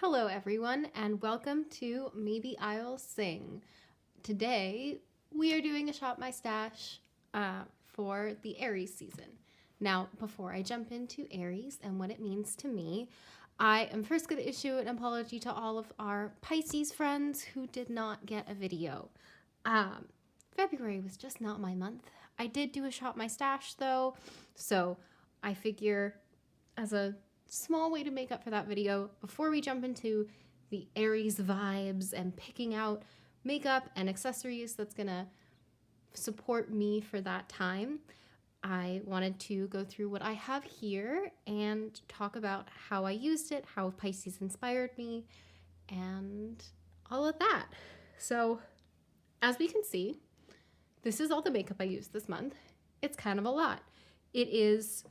Hello everyone and welcome to Maybe I'll Sing. Today we are doing a Shop My Stash for the Aries season. Now before I jump into Aries and what it means to me, I am first going to issue an apology to all of our Pisces friends who did not get a video. February was just not my month. I did do a Shop My Stash though, so I figure as a small way to make up for that video, before we jump into the Aries vibes and picking out makeup and accessories that's gonna support me for that time, I wanted to go through what I have here and talk about how I used it, how Pisces inspired me, and all of that. So as we can see, this is all the makeup I used this month. It's kind of a lot. It is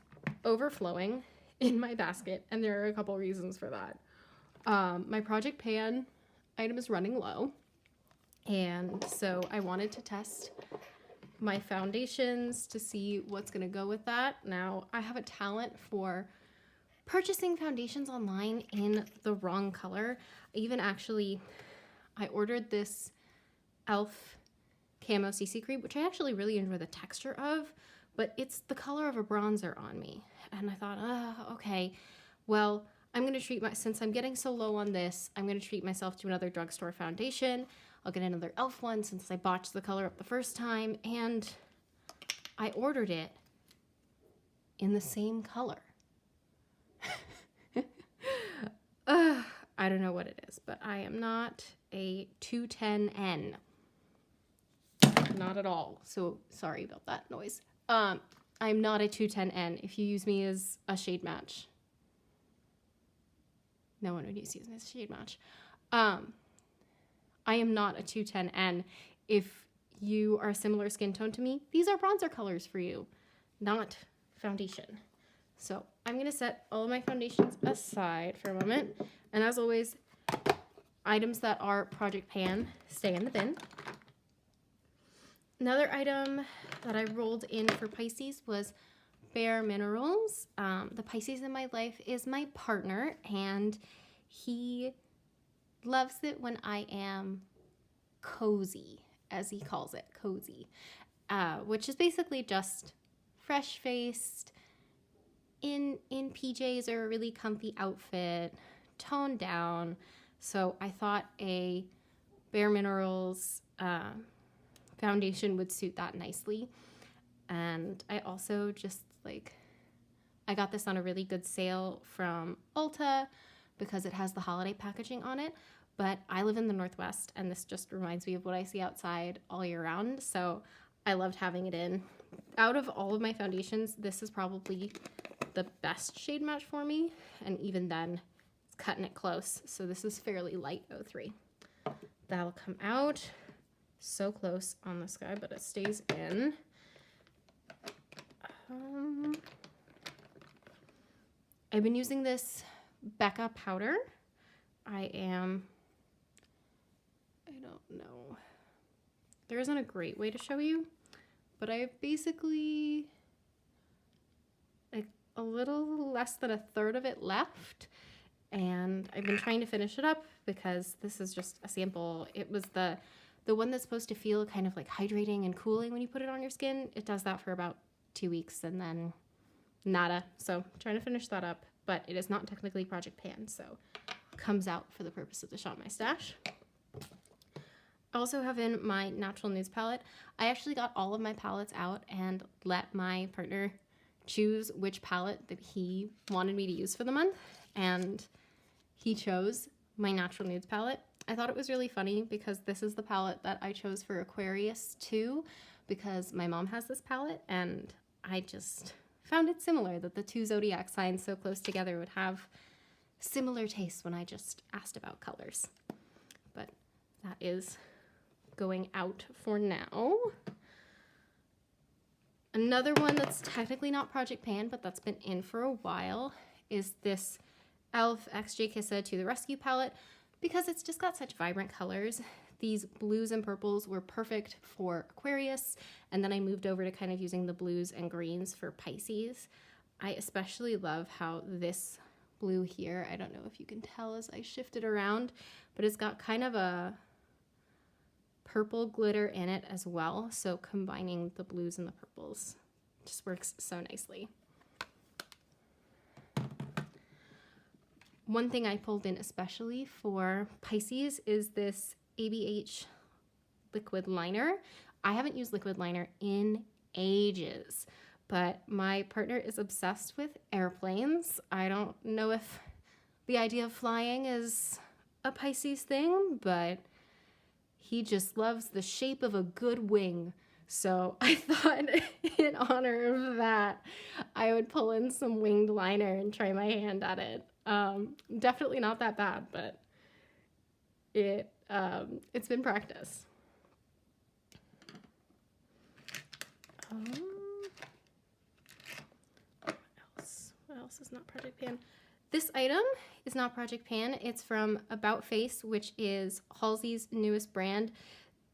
overflowing in my basket, and there are a couple reasons for that. My Project Pan item is running low, and so I wanted to test my foundations to see what's going to go with that. Now, I have a talent for purchasing foundations online in the wrong color. I ordered this e.l.f. Camo CC Cream, which I actually really enjoy the texture of, but it's the color of a bronzer on me. And I thought, okay, well, since I'm getting so low on this, I'm going to treat myself to another drugstore foundation. I'll get another e.l.f. one since I botched the color up the first time, and I ordered it in the same color. I don't know what it is, but I am not a 210N. Not at all. So sorry about that noise. I'm not a 210N. If you use me as a shade match. No one would use me as a shade match. I am not a 210N. If you are a similar skin tone to me, these are bronzer colors for you, not foundation. So I'm going to set all of my foundations aside for a moment. And as always, items that are Project Pan stay in the bin. Another item that I rolled in for Pisces was Bare Minerals. The Pisces in my life is my partner, and he loves it when I am cozy, as he calls it, cozy, which is basically just fresh-faced, in PJs or a really comfy outfit, toned down. So I thought a Bare Minerals foundation would suit that nicely. And I also I got this on a really good sale from Ulta because it has the holiday packaging on it, but I live in the Northwest and this just reminds me of what I see outside all year round, so I loved having it in. Out of all of my foundations, this is probably the best shade match for me, and even then it's cutting it close, so this is fairly light 03. That'll come out so close on this guy, but it stays in. I've been using this Becca powder. I don't know. There isn't a great way to show you, but I have basically like a little less than a third of it left. And I've been trying to finish it up because this is just a sample. It was the one that's supposed to feel kind of like hydrating and cooling when you put it on your skin. It does that for about 2 weeks and then nada. So I'm trying to finish that up, but it is not technically Project Pan, so it comes out for the purpose of the Shop My Stash. I also have in my Natural Nudes palette. I actually got all of my palettes out and let my partner choose which palette that he wanted me to use for the month, and he chose my Natural Nudes palette. I thought it was really funny because this is the palette that I chose for Aquarius too, because my mom has this palette, and I just found it similar that the two zodiac signs so close together would have similar tastes when I just asked about colors. But that is going out for now. Another one that's technically not Project Pan, but that's been in for a while, is this e.l.f. XJ Kissa To The Rescue palette, because it's just got such vibrant colors. These blues and purples were perfect for Aquarius, and then I moved over to kind of using the blues and greens for Pisces. I especially love how this blue here. I don't know if you can tell as I shift it around, but it's got kind of a purple glitter in it as well. So combining the blues and the purples just works so nicely. One thing I pulled in especially for Pisces is this ABH liquid liner. I haven't used liquid liner in ages, but my partner is obsessed with airplanes. I don't know if the idea of flying is a Pisces thing, but he just loves the shape of a good wing. So I thought in honor of that, I would pull in some winged liner and try my hand at it. Definitely not that bad, but it's been practice. What else is not Project Pan? This item is not Project Pan. It's from About Face, which is Halsey's newest brand.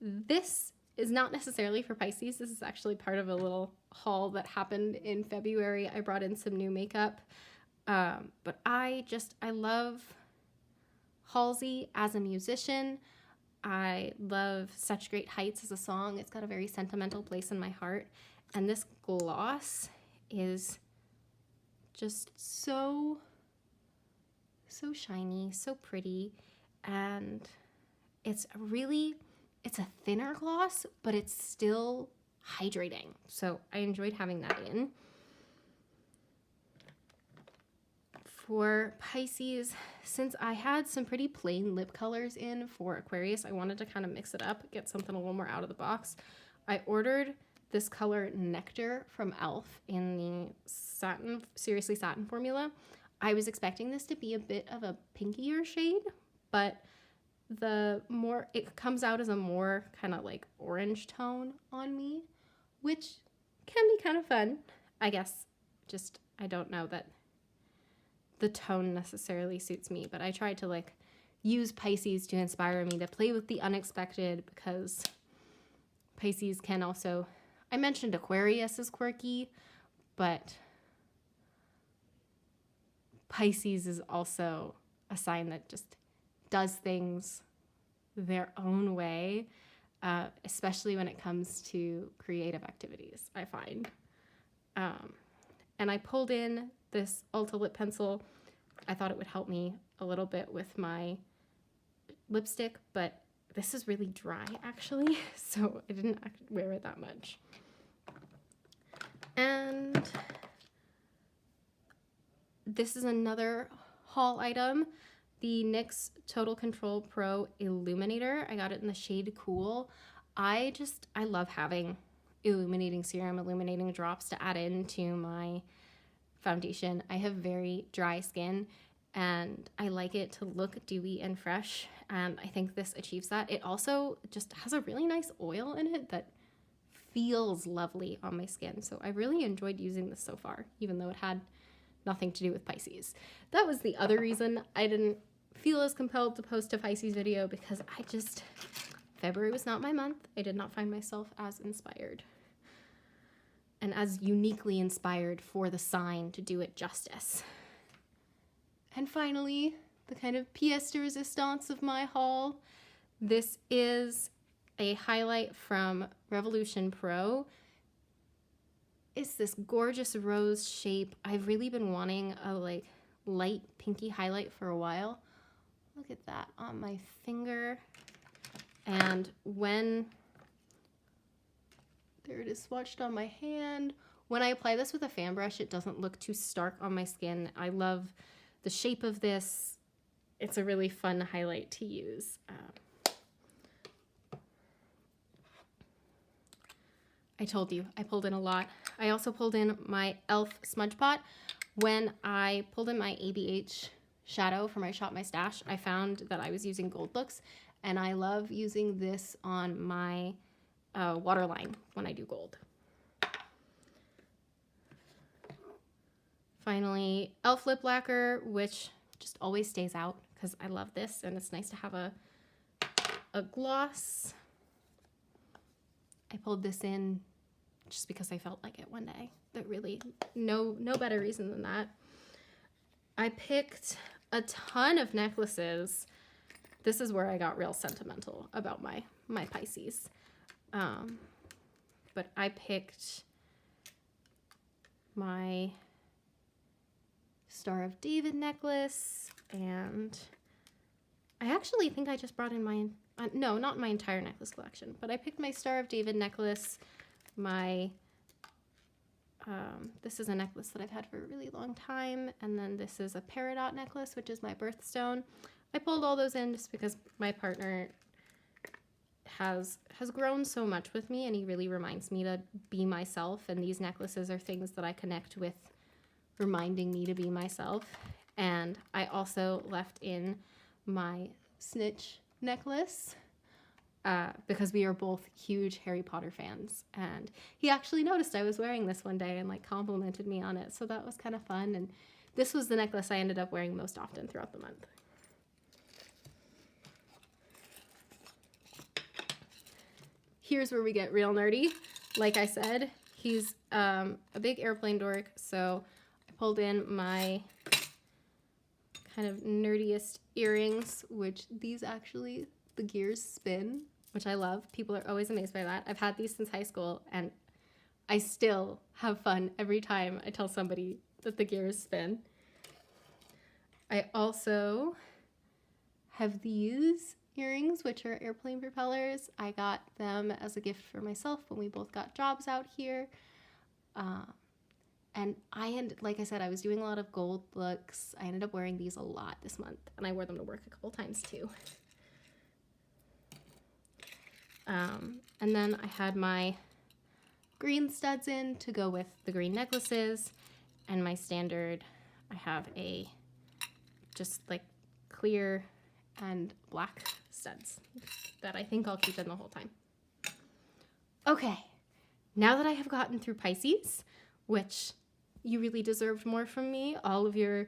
This is not necessarily for Pisces. This is actually part of a little haul that happened in February. I brought in some new makeup. But I love Halsey as a musician. I love Such Great Heights as a song. It's got a very sentimental place in my heart. And this gloss is just so shiny, so pretty. And it's a thinner gloss, but it's still hydrating. So I enjoyed having that in. For Pisces, since I had some pretty plain lip colors in for Aquarius, I wanted to kind of mix it up, get something a little more out of the box. I ordered this color Nectar from e.l.f. in the Seriously Satin formula. I was expecting this to be a bit of a pinkier shade, but it comes out as a more kind of like orange tone on me, which can be kind of fun. I guess I don't know that the tone necessarily suits me, but I tried to like use Pisces to inspire me to play with the unexpected, because Pisces can also, I mentioned Aquarius is quirky, but Pisces is also a sign that just does things their own way, especially when it comes to creative activities, I find. And I pulled in this Ulta lip pencil. I thought it would help me a little bit with my lipstick, but this is really dry actually, so I didn't wear it that much. And this is another haul item, the NYX Total Control Pro Illuminator. I got it in the shade Cool. I love having illuminating serum, illuminating drops to add into my foundation. I have very dry skin and I like it to look dewy and fresh, and I think this achieves that. It also just has a really nice oil in it that feels lovely on my skin, so I really enjoyed using this so far, even though it had nothing to do with Pisces. That was the other reason I didn't feel as compelled to post a Pisces video, because February was not my month. I did not find myself as inspired and as uniquely inspired for the sign to do it justice. And finally, the kind of pièce de résistance of my haul. This is a highlight from Revolution Pro. It's this gorgeous rose shape. I've really been wanting a light pinky highlight for a while. Look at that on my finger. And there it is swatched on my hand. When I apply this with a fan brush, it doesn't look too stark on my skin. I love the shape of this. It's a really fun highlight to use. I told you, I pulled in a lot. I also pulled in my e.l.f. smudge pot. When I pulled in my ABH shadow for my Shop My Stash, I found that I was using gold looks, and I love using this on my waterline when I do gold. Finally, e.l.f. lip lacquer, which just always stays out because I love this, and it's nice to have a gloss. I pulled this in just because I felt like it one day. But really, no better reason than that. I picked a ton of necklaces. This is where I got real sentimental about my Pisces. But I picked my Star of David necklace, and I actually think I just brought in my, no, not my entire necklace collection, but I picked my Star of David necklace, my, this is a necklace that I've had for a really long time, and then this is a peridot necklace, which is my birthstone. I pulled all those in just because my partner has grown so much with me, and he really reminds me to be myself, and these necklaces are things that I connect with, reminding me to be myself. And I also left in my Snitch necklace because we are both huge Harry Potter fans, and he actually noticed I was wearing this one day and like complimented me on it, so that was kind of fun. And this was the necklace I ended up wearing most often throughout the month. Here's where we get real nerdy. Like I said, he's a big airplane dork, so I pulled in my kind of nerdiest earrings, which these actually, the gears spin, which I love. People are always amazed by that. I've had these since high school, and I still have fun every time I tell somebody that the gears spin. I also have these earrings, which are airplane propellers. I got them as a gift for myself when we both got jobs out here. And like I said, I was doing a lot of gold looks. I ended up wearing these a lot this month, and I wore them to work a couple times too. And then I had my green studs in to go with the green necklaces, and my standard, I have a just like clear and black studs that I think I'll keep in the whole time. Okay, now that I have gotten through Pisces, which you really deserved more from me, all of your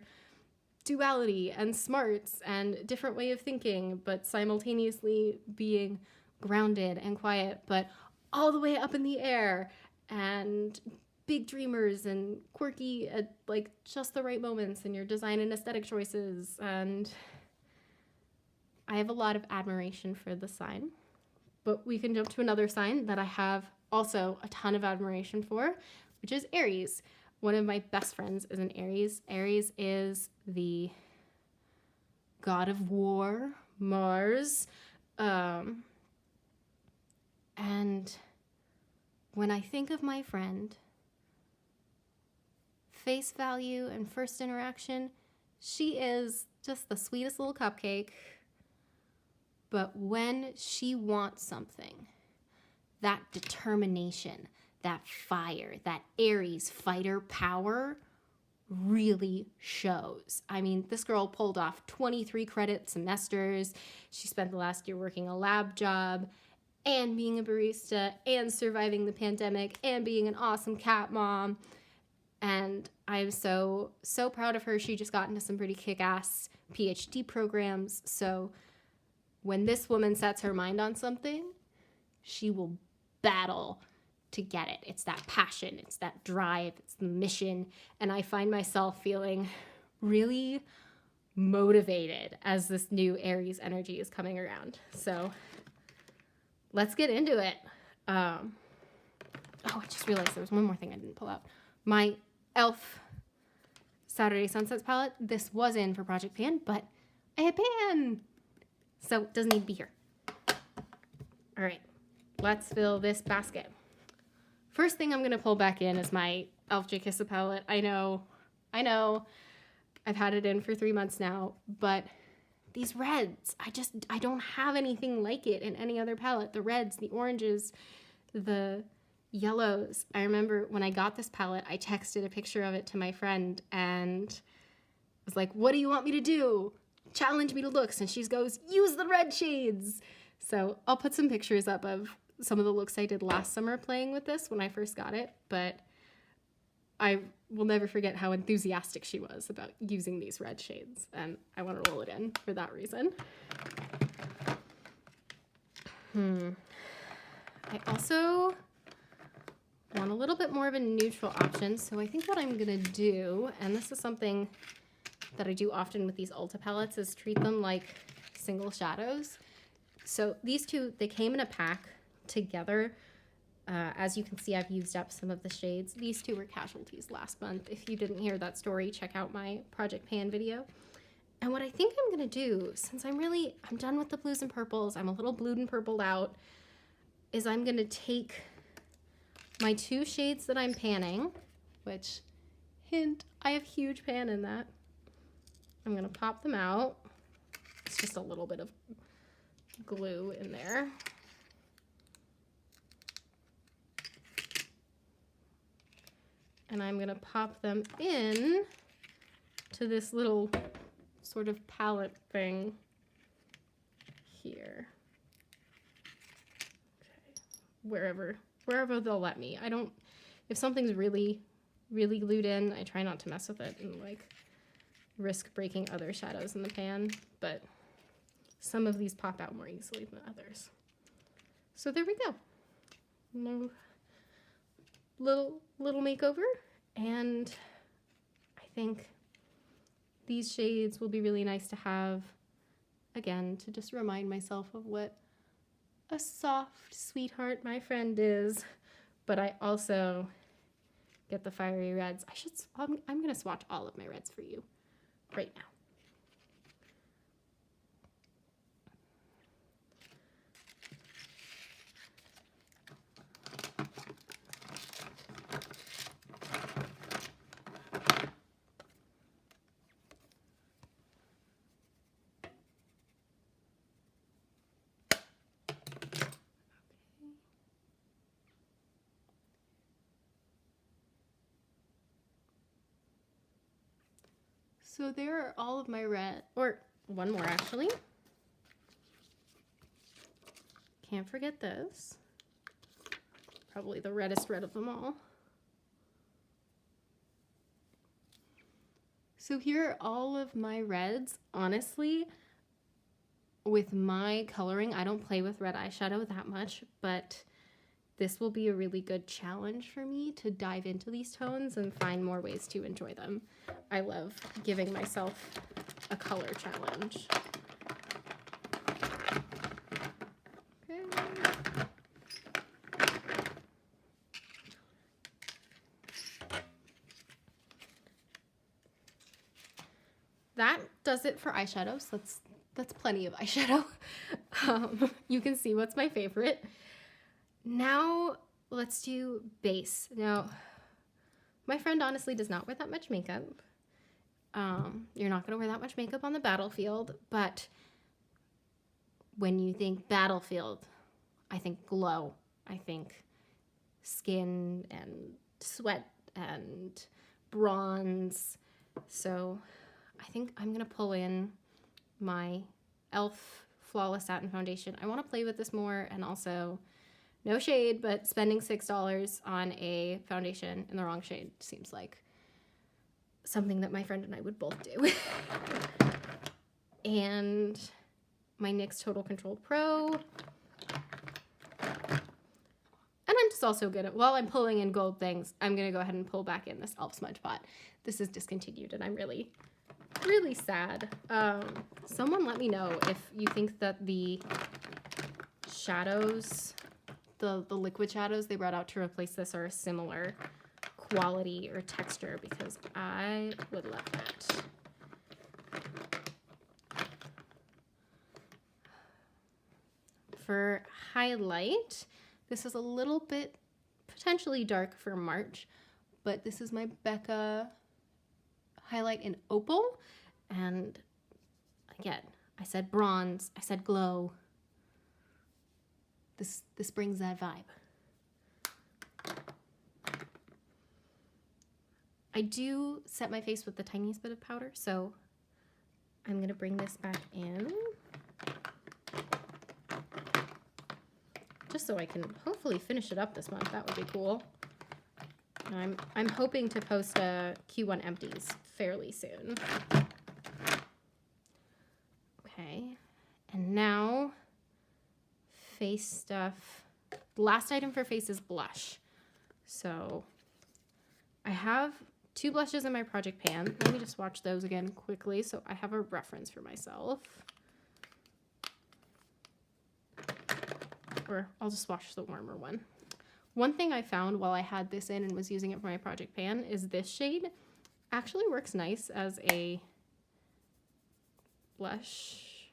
duality and smarts and different way of thinking, but simultaneously being grounded and quiet, but all the way up in the air, and big dreamers and quirky at like just the right moments in your design and aesthetic choices. And I have a lot of admiration for the sign, but we can jump to another sign that I have also a ton of admiration for, which is Aries. One of my best friends is an Aries. Aries is the god of war, Mars. And when I think of my friend, face value and first interaction, she is just the sweetest little cupcake. But when she wants something, that determination, that fire, that Aries fighter power really shows. I mean, this girl pulled off 23 credit semesters. She spent the last year working a lab job and being a barista and surviving the pandemic and being an awesome cat mom. And I'm so proud of her. She just got into some pretty kick-ass PhD programs. So when this woman sets her mind on something, she will battle to get it. It's that passion, it's that drive, it's the mission. And I find myself feeling really motivated as this new Aries energy is coming around. So let's get into it. I just realized there was one more thing I didn't pull out. My e.l.f. Saturday Sunsets palette. This was in for Project Pan, but I had Pan, so it doesn't need to be here. All right, let's fill this basket. First thing I'm going to pull back in is my e.l.f. Jkissa palette. I know. I've had it in for 3 months now, but these reds, I don't have anything like it in any other palette. The reds, the oranges, the yellows. I remember when I got this palette, I texted a picture of it to my friend and was like, what do you want me to do? Challenge me to looks. And she goes, use the red shades. So I'll put some pictures up of some of the looks I did last summer playing with this when I first got it, but I will never forget how enthusiastic she was about using these red shades, and I want to roll it in for that reason. I also want a little bit more of a neutral option, so I think what I'm going to do, and this is something that I do often with these Ulta palettes is treat them like single shadows. So these two, they came in a pack together. As you can see, I've used up some of the shades. These two were casualties last month. If you didn't hear that story, check out my Project Pan video. And what I think I'm gonna do, since I'm done with the blues and purples, I'm a little blued and purpled out, is I'm gonna take my two shades that I'm panning, which, hint, I have huge pan in that. I'm gonna pop them out. It's just a little bit of glue in there. And I'm gonna pop them in to this little sort of palette thing here. Okay. Wherever they'll let me. If something's really, really glued in, I try not to mess with it and like risk breaking other shadows in the pan, but some of these pop out more easily than others. So there we go. No little makeover, and I think these shades will be really nice to have, again, to just remind myself of what a soft sweetheart my friend is, but I also get the fiery reds. I'm gonna swatch all of my reds for you right now. So there are all of my red, or one more actually. Can't forget this. Probably the reddest red of them all. So here are all of my reds. Honestly, with my coloring, I don't play with red eyeshadow that much, but this will be a really good challenge for me to dive into these tones and find more ways to enjoy them. I love giving myself a color challenge. Okay. That does it for eyeshadows. That's plenty of eyeshadow. You can see what's my favorite. Now let's do base. Now, my friend honestly does not wear that much makeup. You're not going to wear that much makeup on the battlefield, but when you think battlefield, I think glow. I think skin and sweat and bronze. So I think I'm going to pull in my e.l.f. Flawless Satin Foundation. I want to play with this more, and also, no shade, but spending $6 on a foundation in the wrong shade seems like something that my friend and I would both do. And my NYX Total Control Pro. And I'm just also good at, while I'm pulling in gold things, I'm going to go ahead and pull back in this e.l.f. Smudge Pot. This is discontinued, and I'm really, really sad. Someone let me know if you think that the shadows, the liquid shadows they brought out to replace this are a similar quality or texture, because I would love that. For highlight, this is a little bit potentially dark for March, but this is my Becca highlight in Opal. And again, I said bronze, I said glow. This brings that vibe. I do set my face with the tiniest bit of powder, so I'm gonna bring this back in, just so I can hopefully finish it up this month. That would be cool. And I'm hoping to post a Q1 empties fairly soon. Okay, and now face stuff. The last item for face is blush. So I have 2 blushes in my project pan. Let me just swatch those again quickly so I have a reference for myself. Or I'll just swatch the warmer one. One thing I found while I had this in and was using it for my project pan is this shade actually works nice as a blush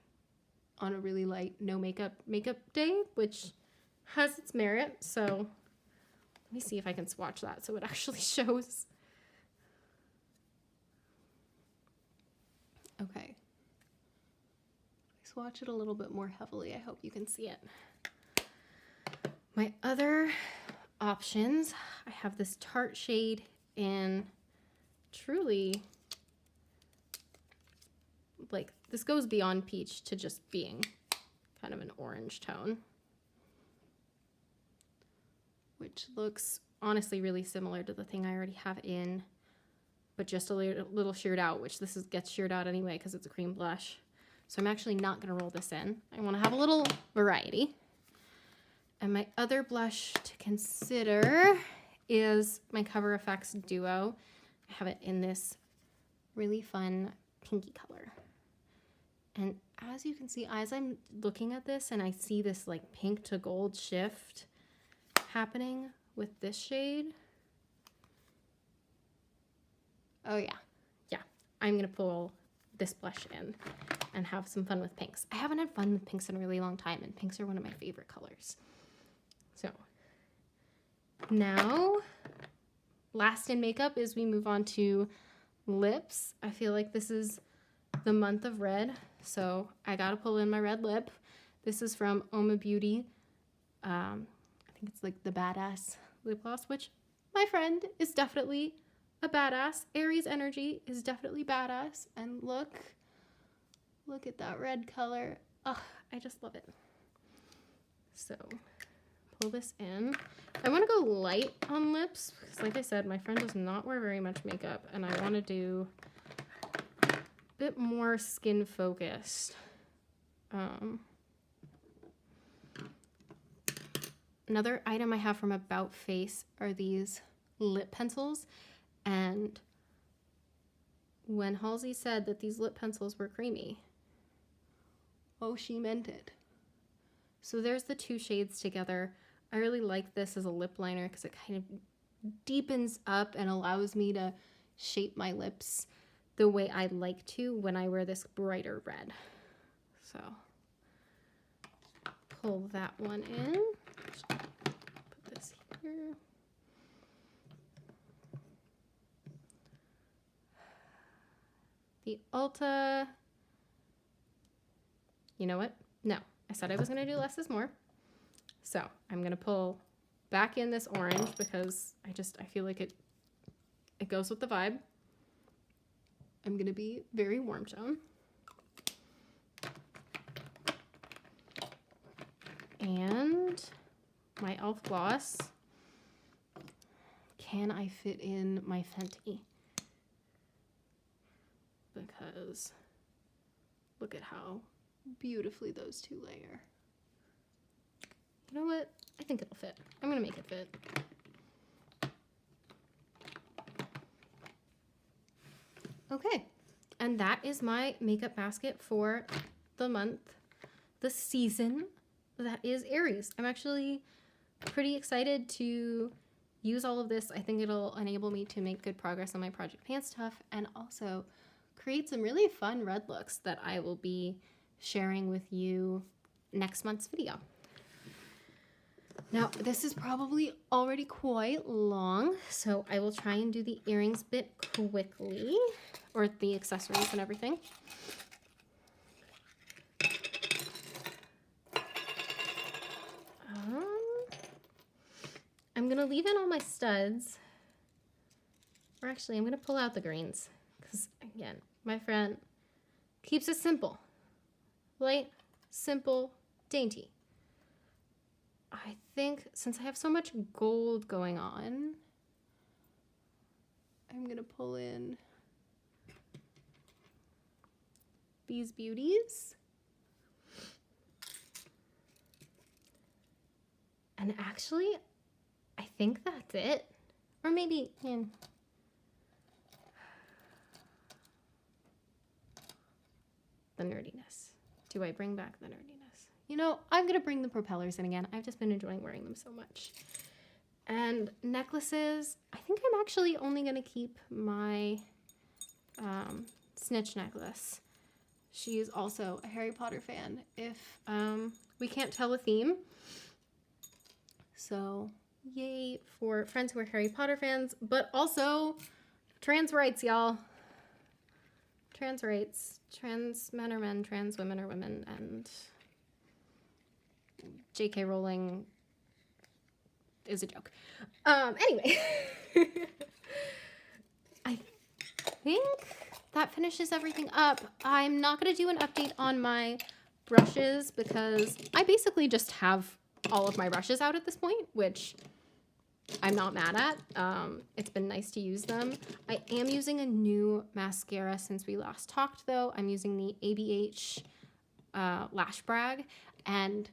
on a really light no makeup day, which has its merit. So let me see if I can swatch that so it actually shows. Okay. Swatch it a little bit more heavily. I hope you can see it. My other options, I have this Tarte shade in truly, like, this goes beyond peach to just being kind of an orange tone, which looks honestly really similar to the thing I already have in, but just a little sheared out, which this gets sheared out anyway because it's a cream blush. So I'm actually not going to roll this in. I want to have a little variety. And my other blush to consider is my Cover FX Duo. I have it in this really fun pinky color. And as you can see, as I'm looking at this and I see this like pink to gold shift happening with this shade. Oh yeah. Yeah, I'm going to pull this blush in and have some fun with pinks. I haven't had fun with pinks in a really long time, and pinks are one of my favorite colors. So now, last in makeup is we move on to lips. I feel like this is the month of red, so I gotta pull in my red lip. This is from Oma Beauty. I think it's like the Badass lip gloss, which my friend is definitely a badass. Aeries energy is definitely badass. And look at that red color. Oh, I just love it. So pull this in. I want to go light on lips because, like I said, my friend does not wear very much makeup, and I want to do a bit more skin focused. Another item I have from About Face are these lip pencils, and when Halsey said that these lip pencils were creamy, oh, she meant it. So there's the 2 shades together. I really like this as a lip liner because it kind of deepens up and allows me to shape my lips the way I like to when I wear this brighter red. So pull that one in. Put this here. The Ulta, you know what? No, I said I was going to do less is more. So I'm going to pull back in this orange because I feel like it goes with the vibe. I'm going to be very warm tone. And my e.l.f. gloss. Can I fit in my Fenty? Because look at how beautifully those 2 layer. You know what? I think it'll fit. I'm going to make it fit. Okay. And that is my makeup basket for the month, the season that is Aries. I'm actually pretty excited to use all of this. I think it'll enable me to make good progress on my project pan stuff and also create some really fun red looks that I will be sharing with you next month's video. Now, this is probably already quite long, so I will try and do the earrings bit quickly, or the accessories and everything. I'm going to leave in all my studs, or actually I'm going to pull out the greens, because again, my friend keeps it simple. Light, simple, dainty. I think since I have so much gold going on, I'm going to pull in these beauties. And actually, I think that's it. Or maybe, the nerdiness? Do I bring back the nerdiness? You know, I'm going to bring the propellers in again. I've just been enjoying wearing them so much. And necklaces, I think I'm actually only going to keep my Snitch necklace. She's also a Harry Potter fan, if we can't tell a theme. So, yay for friends who are Harry Potter fans, but also trans rights, y'all. Trans rights. Trans men are men, trans women are women, and J.K. Rowling is a joke. Anyway. I think that finishes everything up. I'm not going to do an update on my brushes because I basically just have all of my brushes out at this point, which I'm not mad at. It's been nice to use them. I am using a new mascara since we last talked, though. I'm using the ABH Lash Brag, and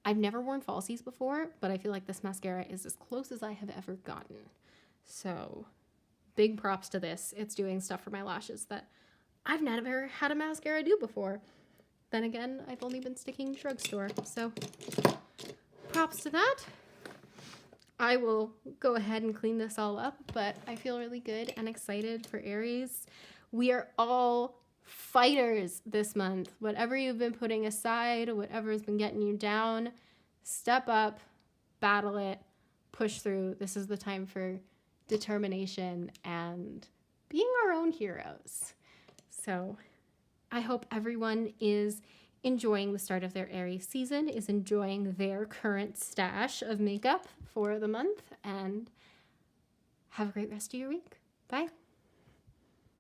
I've never worn falsies before, but I feel like this mascara is as close as I have ever gotten. So big props to this. It's doing stuff for my lashes that I've never had a mascara do before. Then again, I've only been sticking to drugstore, so props to that. I will go ahead and clean this all up, but I feel really good and excited for Aries. We are all fighters this month. Whatever you've been putting aside, whatever has been getting you down, step up, battle it, push through. This is the time for determination and being our own heroes. So I hope everyone is enjoying the start of their Aries season, is enjoying their current stash of makeup for the month, and have a great rest of your week. Bye.